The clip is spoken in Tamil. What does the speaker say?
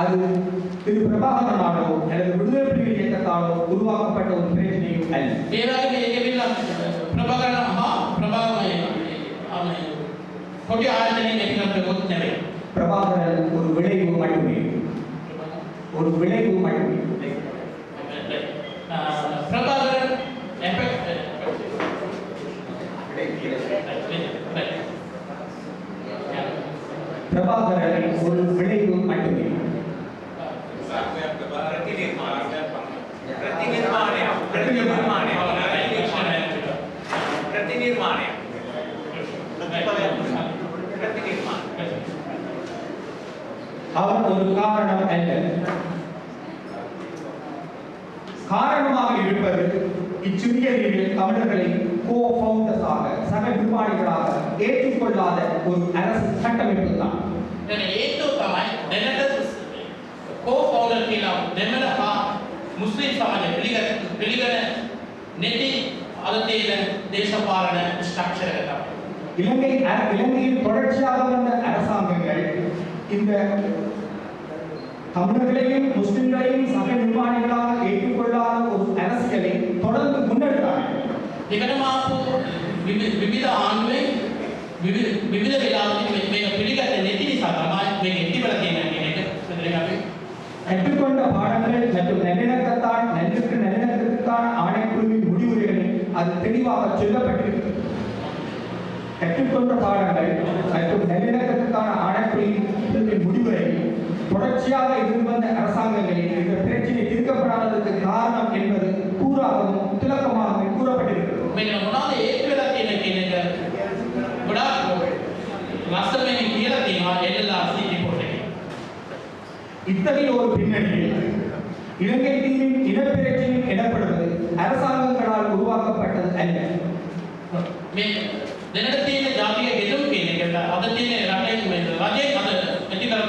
அது திரு பிரபாகரனாலோ அல்லது விடுதலை புலிகள் இயக்கத்தாலோ உருவாக்கப்பட்ட ஒரு பிரச்சனையும் அல்ல. பிரபாகரன் ஒரு விளைவு மட்டுமே, ஒரு விளைவு மட்டுமே. பிரபாகரன் பிரபாகரன் ஒரு விளைவு மட்டுமே. அவன் ஒரு காரணம் அல்ல. காரணமாக இருப்பது இச்சிறிய நீரில் தமிழர்களை கோ-ஃபவுண்டர்ஸாக, சக நிர்மாணிகளாக ஏற்றுக்கொள்ளாத ஒரு அரசு கட்டமைப்பு தான். මුස්ලිම් සමාජය පිළිගන නැති අලතේන දේශපාලන ස්ට්‍රක්චර් එක තමයි. இலங்கையில் தொடர்ச்சியாக வந்த அரசாங்கங்கள் இந்த தமிழர்களையும் முஸ்லிம்களையும் சக நிர்மாணிகளாக ஏற்றுக்கொள்ளாத ஒரு அரசியலை தொடர்ந்து முன்னெடுத்தார்கள். ඒකටම විවිධ ආණ්ඩුවේ විවිධ වෙලාවකින් මේක පිළිගන්නේ නැති නිසා තමයි මේක ඉතිවල තියෙන එක கற்றுக்கொண்ட பாடங்கள் மற்றும் நல்லிணக்கத்திற்கான ஆணைக்குழுவின் முடிவுரைகளில் அது தெளிவாக சொல்லப்பட்டிருக்கிறது. கற்றுக்கொண்ட பாடங்கள் மற்றும் நல்லிணக்கத்திற்கான ஆணைக்குழுவின் முடிவுரை தொடர்ச்சியாக இருந்து வந்த அரசாங்கங்களில் இந்த பிரச்சனை தீர்க்கப்படாததற்கு காரணம் என்பது கூறாகவும் திலக்கமாகவும் கூறப்பட்டிருக்கிறது. இத்தகைய ஒரு பின்னணியில் இலங்கை தீவின் இனப்பிரச்சனை எனப்படுவது அரசாங்கங்களால் உருவாக்கப்பட்டது அல்ல.